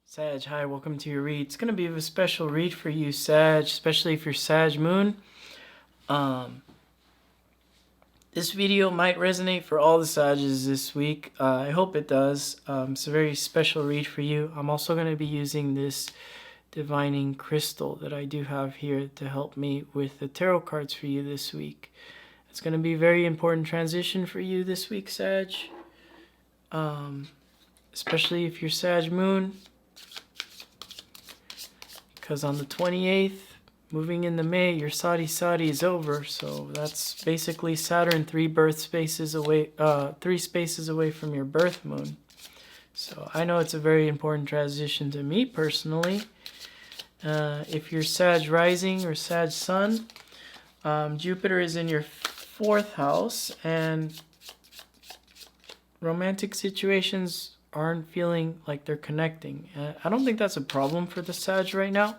Sag, hi, welcome to your read. It's going to be a special read for you, Sag, especially if you're Sag Moon. This video might resonate for all the Sages this week. I hope it does. It's a very special read for you. I'm also going to be using this divining crystal that I do have here to help me with the tarot cards for you this week. It's going to be a very important transition for you this week, Sag. Especially if you're Sag Moon. Because on the 28th, moving into May, your Sadi is over. So that's basically Saturn three spaces away from your birth moon. So I know it's a very important transition to me personally. If you're Sag rising or Sag sun, Jupiter is in your 4th house, and romantic situations aren't feeling like they're connecting. I don't think that's a problem for the Sag right now.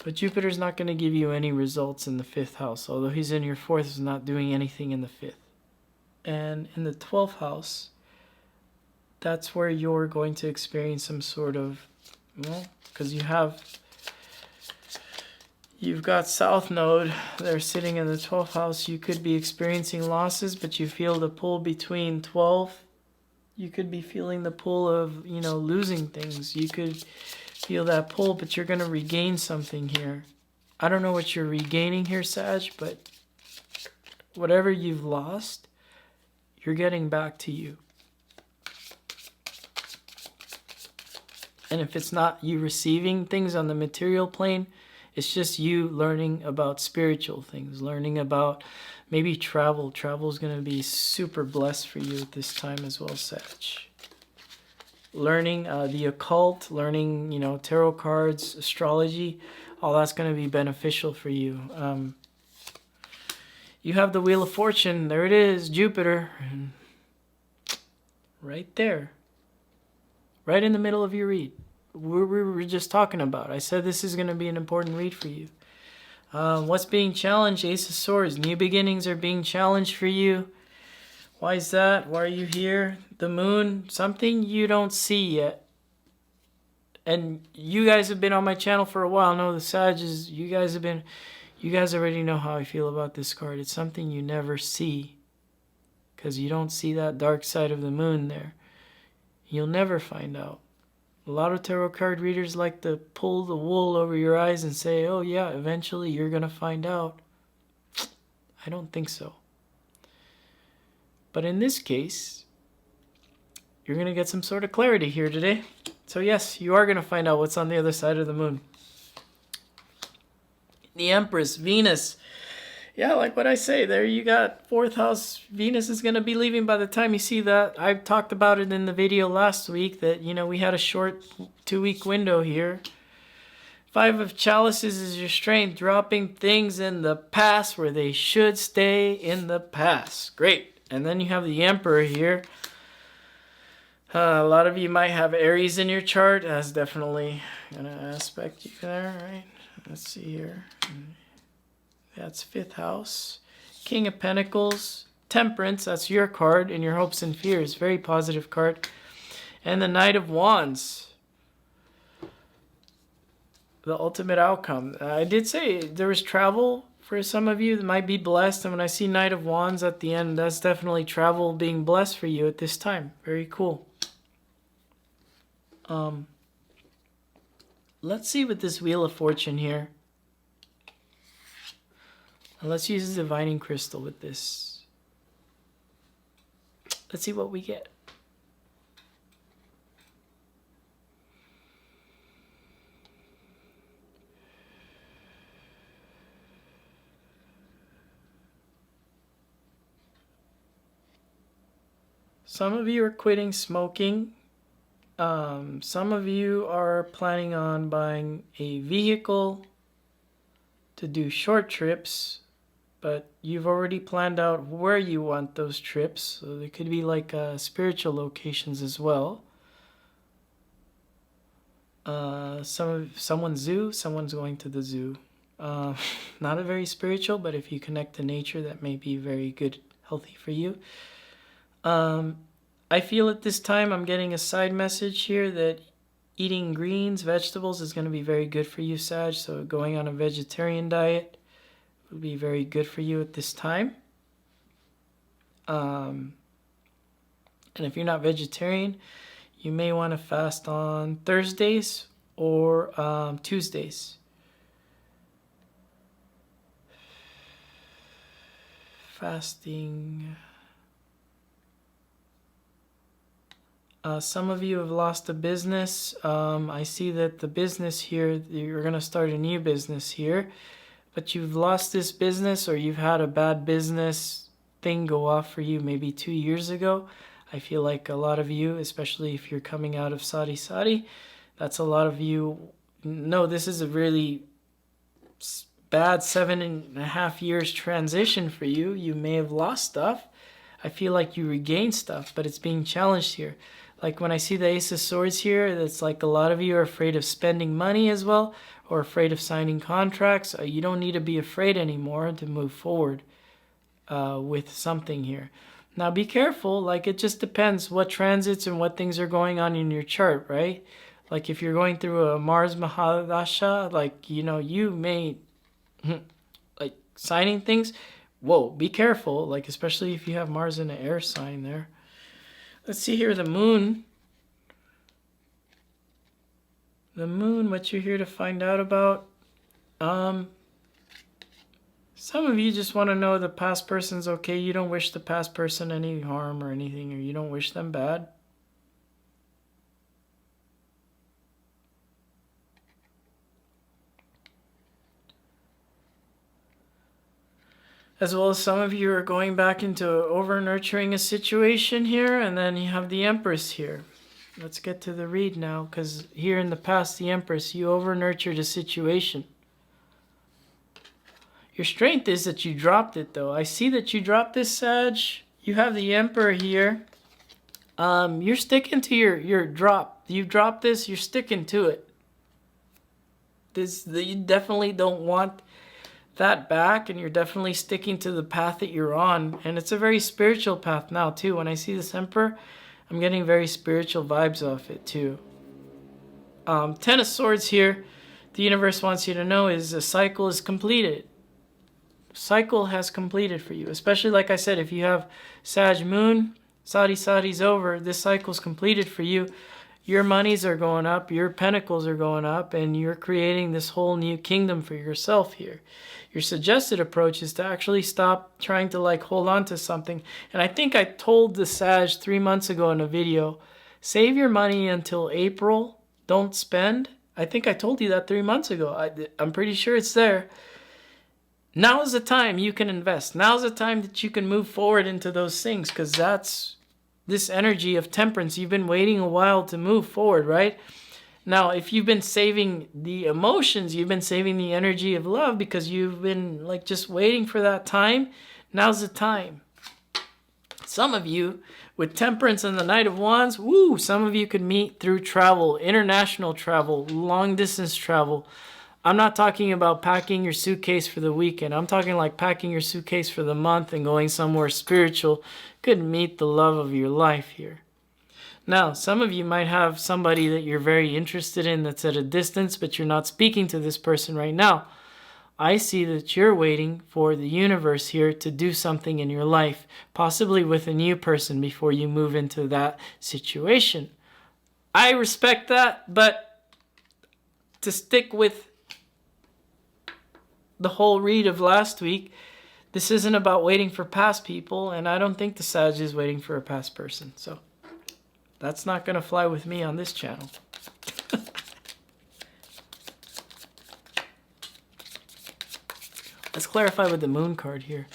But Jupiter's not going to give you any results in the 5th house. Although he's in your 4th, he's not doing anything in the 5th. And in the 12th house, that's where you're going to experience some sort of, well, because you've got South Node there sitting in the 12th house. You could be experiencing losses, but you feel the pull between 12. You could be feeling the pull of, losing things. You could feel that pull, but you're going to regain something here. I don't know what you're regaining here, Sag, but whatever you've lost, you're getting back to you. And if it's not you receiving things on the material plane, it's just you learning about spiritual things, learning about maybe travel. Travel is going to be super blessed for you at this time as well, Sag. Learning the occult, learning, tarot cards, astrology, all that's going to be beneficial for you. You have the Wheel of Fortune. There it is, Jupiter. Right there. Right in the middle of your read. We were just talking about. I said this is going to be an important read for you. What's being challenged? Ace of Swords. New beginnings are being challenged for you. Why is that? Why are you here? The moon. Something you don't see yet. And you guys have been on my channel for a while. No, the Sages, you guys already know how I feel about this card. It's something you never see. Because you don't see that dark side of the moon there. You'll never find out. A lot of tarot card readers like to pull the wool over your eyes and say, oh yeah, eventually you're going to find out. I don't think so. But in this case, you're going to get some sort of clarity here today. So yes, you are going to find out what's on the other side of the moon. The Empress, Venus. Yeah, like what I say, there you got 4th house. Venus is going to be leaving by the time you see that. I talked about it in the video last week that, we had a short 2-week window here. 5 of Chalices is your strength, dropping things in the past where they should stay in the past. Great. And then you have the Emperor here. A lot of you might have Aries in your chart. That's definitely going to aspect you there, right? Let's see here. That's 5th house. King of Pentacles. Temperance, that's your card in your hopes and fears. Very positive card. And the Knight of Wands. The ultimate outcome. I did say there was travel for some of you that might be blessed. And when I see Knight of Wands at the end, that's definitely travel being blessed for you at this time. Very cool. Let's see with this Wheel of Fortune here. Let's use the divining crystal with this. Let's see what we get. Some of you are quitting smoking. Some of you are planning on buying a vehicle to do short trips. But you've already planned out where you want those trips. So they could be like spiritual locations as well. Someone's zoo, someone's going to the zoo. Not a very spiritual, but if you connect to nature, that may be very good, healthy for you. I feel at this time I'm getting a side message here that eating greens, vegetables is going to be very good for you, Sag. So going on a vegetarian diet would be very good for you at this time. And if you're not vegetarian, you may want to fast on Thursdays or Tuesdays. Fasting. Some of you have lost a business. I see that the business here, you're going to start a new business here, but you've lost this business, or you've had a bad business thing go off for you maybe 2 years ago. I feel like a lot of you, especially if you're coming out of Sadi, that's a lot of you. No, this is a really bad 7.5 years transition for you. You may have lost stuff. I feel like you regained stuff, but it's being challenged here. Like when I see the Ace of Swords here, it's like a lot of you are afraid of spending money as well, or afraid of signing contracts. You don't need to be afraid anymore to move forward with something here. Now be careful, like it just depends what transits and what things are going on in your chart, right? Like if you're going through a Mars Mahadasha, like, you know, you may, like signing things, whoa, be careful, like especially if you have Mars in an air sign there. Let's see here, the moon. The moon, what you're here to find out about. Some of you just want to know the past person's okay. You don't wish the past person any harm or anything, or you don't wish them bad. As well as some of you are going back into over-nurturing a situation here, and then you have the Empress here. Let's get to the read now, because here in the past, the Empress, you over-nurtured a situation. Your strength is that you dropped it, though. I see that you dropped this, Sag. You have the Emperor here. You're sticking to your drop. You dropped this, you're sticking to it. You definitely don't want that back, and you're definitely sticking to the path that you're on. And it's a very spiritual path now, too. When I see this Emperor, I'm getting very spiritual vibes off it, too. Ten of Swords here. The universe wants you to know is a cycle is completed. Cycle has completed for you, especially like I said, if you have Sag Moon, Sadi's over, this cycle's completed for you. Your monies are going up, your pentacles are going up, and you're creating this whole new kingdom for yourself here. Your suggested approach is to actually stop trying to like hold on to something. And I think I told the Sag 3 months ago in a video, save your money until April, don't spend. I think I told you that 3 months ago. I'm pretty sure it's there. Now is the time you can invest. Now is the time that you can move forward into those things, because that's this energy of temperance. You've been waiting a while to move forward, right? Now, if you've been saving the emotions, you've been saving the energy of love because you've been like just waiting for that time, now's the time. Some of you with temperance and the Knight of Wands, woo, some of you could meet through travel, international travel, long distance travel. I'm not talking about packing your suitcase for the weekend. I'm talking like packing your suitcase for the month and going somewhere spiritual. Could meet the love of your life here. Now, some of you might have somebody that you're very interested in that's at a distance, but you're not speaking to this person right now. I see that you're waiting for the universe here to do something in your life, possibly with a new person before you move into that situation. I respect that, but to stick with the whole read of last week, this isn't about waiting for past people, and I don't think the Sag is waiting for a past person. So that's not going to fly with me on this channel. Let's clarify with the moon card here.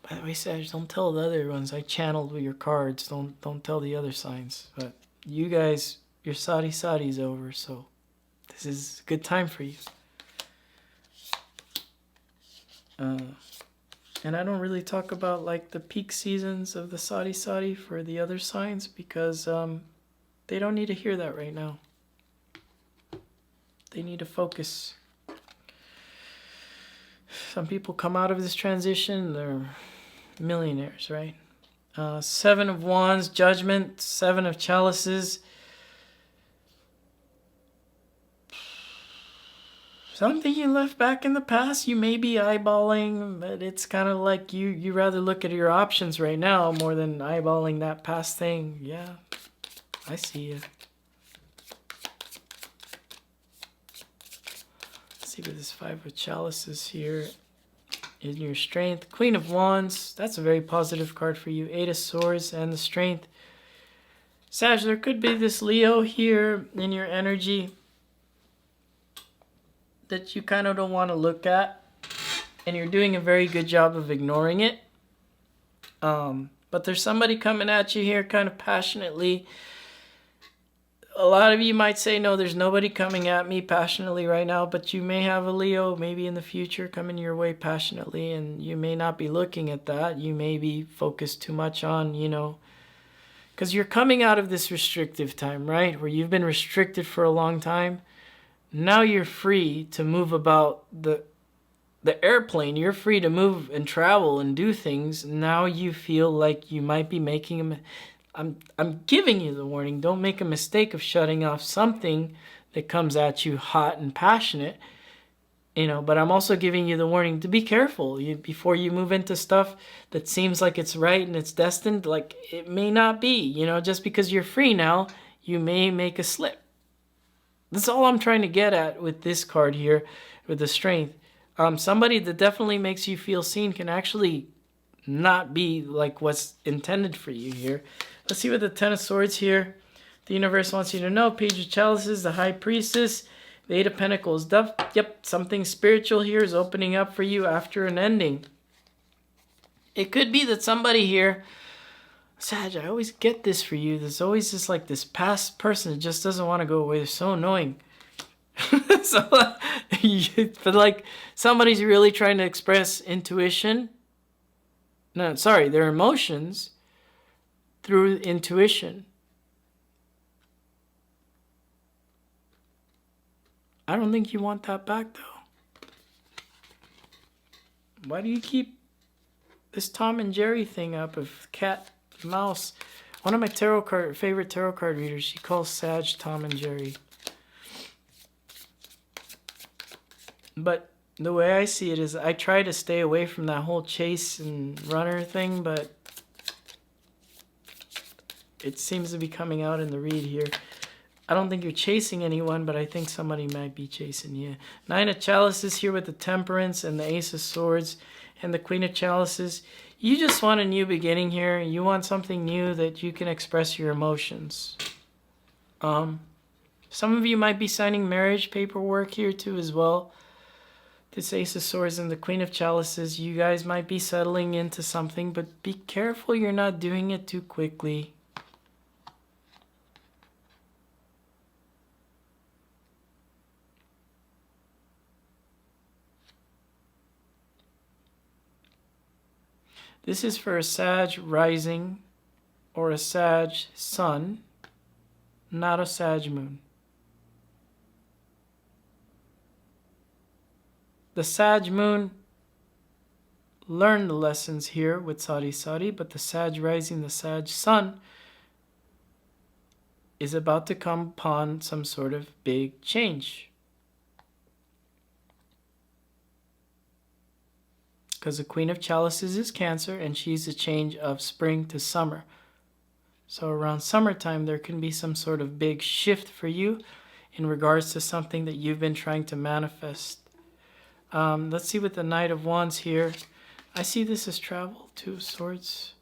By the way, Sag, don't tell the other ones I channeled with your cards. Don't tell the other signs. But you guys, your Sadi's over, so this is a good time for you. And I don't really talk about like the peak seasons of the Sadi for the other signs because they don't need to hear that right now. They need to focus. Some people come out of this transition, they're millionaires, right? Seven of Wands, Judgment, Seven of Chalices. Something you left back in the past, you may be eyeballing, but it's kind of like you rather look at your options right now more than eyeballing that past thing. Yeah, I see you. Let's see what this Five of Chalices here in your Strength. Queen of Wands, that's a very positive card for you. Eight of Swords and the Strength. Sag, there could be this Leo here in your energy that you kind of don't want to look at, and you're doing a very good job of ignoring it. But there's somebody coming at you here kind of passionately. A lot of you might say, no, there's nobody coming at me passionately right now, but you may have a Leo maybe in the future coming your way passionately, and you may not be looking at that. You may be focused too much on, because you're coming out of this restrictive time, right? Where you've been restricted for a long time. Now you're free to move about the airplane. You're free to move and travel and do things. Now you feel like you might be making I'm giving you the warning. Don't make a mistake of shutting off something that comes at you hot and passionate. But I'm also giving you the warning to be careful before you move into stuff that seems like it's right and it's destined. Like it may not be. Just because you're free now, you may make a slip. That's all I'm trying to get at with this card here, with the Strength. Somebody that definitely makes you feel seen can actually not be like what's intended for you here. Let's see what the Ten of Swords here. The universe wants you to know. Page of Chalices, the High Priestess, the Eight of Pentacles. Yep, something spiritual here is opening up for you after an ending. It could be that somebody here, Sag, I always get this for you. There's always this past person that just doesn't want to go away. They're so annoying. But somebody's really trying to express intuition. No, sorry, their emotions through intuition. I don't think you want that back, though. Why do you keep this Tom and Jerry thing up of cat, mouse? One of my favorite tarot card readers, she calls Sag Tom and Jerry. But the way I see it is I try to stay away from that whole chase and runner thing, but it seems to be coming out in the read here. I don't think you're chasing anyone, but I think somebody might be chasing you. Nine of Chalices here with the Temperance and the Ace of Swords and the Queen of Chalices. You just want a new beginning here. You want something new that you can express your emotions. Some of you might be signing marriage paperwork here too as well. This Ace of Swords and the Queen of Chalices. You guys might be settling into something, but be careful you're not doing it too quickly. This is for a Sag rising or a Sag sun, not a Sag moon. The Sag moon learned the lessons here with Sadi, but the Sag rising, the Sag sun, is about to come upon some sort of big change. Because the Queen of Chalices is Cancer, and she's a change of spring to summer. So around summertime, there can be some sort of big shift for you in regards to something that you've been trying to manifest. Let's see with the Knight of Wands here. I see this as travel. Two of Swords,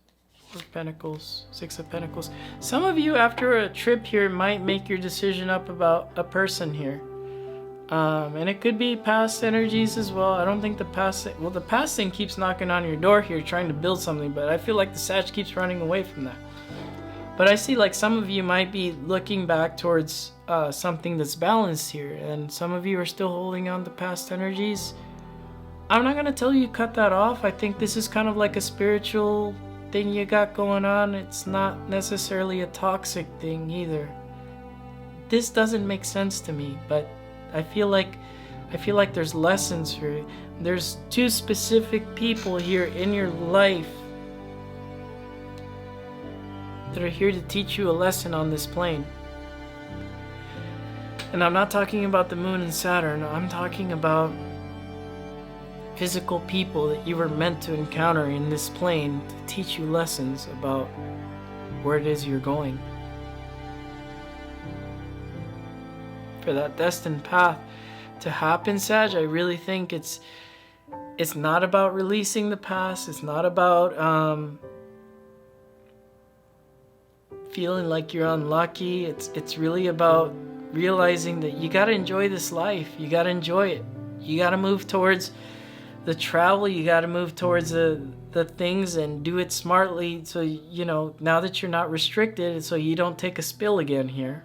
Four of Pentacles, Six of Pentacles. Some of you, after a trip here, might make your decision up about a person here. And it could be past energies as well. I don't think the past thing keeps knocking on your door here trying to build something, but I feel like the Sag keeps running away from that. But I see like some of you might be looking back towards something that's balanced here, and some of you are still holding on to past energies. I'm not going to tell you cut that off. I think this is kind of like a spiritual thing you got going on. It's not necessarily a toxic thing either. This doesn't make sense to me, but I feel like there's lessons for you. There's two specific people here in your life that are here to teach you a lesson on this plane. And I'm not talking about the moon and Saturn. I'm talking about physical people that you were meant to encounter in this plane to teach you lessons about where it is you're going. For that destined path to happen, Sag, I really think it's not about releasing the past. It's not about feeling like you're unlucky. It's really about realizing that you gotta enjoy this life. You gotta enjoy it. You gotta move towards the travel. You gotta move towards the things and do it smartly. So, you know, now that you're not restricted, so you don't take a spill again here.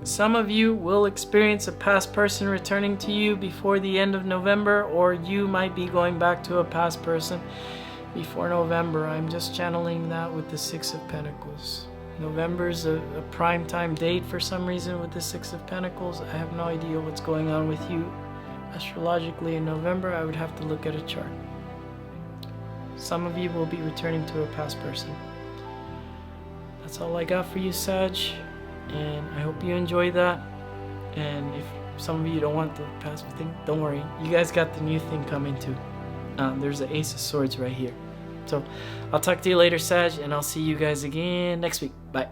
Some of you will experience a past person returning to you before the end of November, or you might be going back to a past person before November. I'm just channeling that with the Six of Pentacles. November is a prime time date for some reason with the Six of Pentacles. I have no idea what's going on with you astrologically in November. I would have to look at a chart. Some of you will be returning to a past person. That's all I got for you, Sag. And I hope you enjoy that. And if some of you don't want the past thing, don't worry. You guys got the new thing coming too. There's the Ace of Swords right here. So I'll talk to you later, Sag, and I'll see you guys again next week. Bye.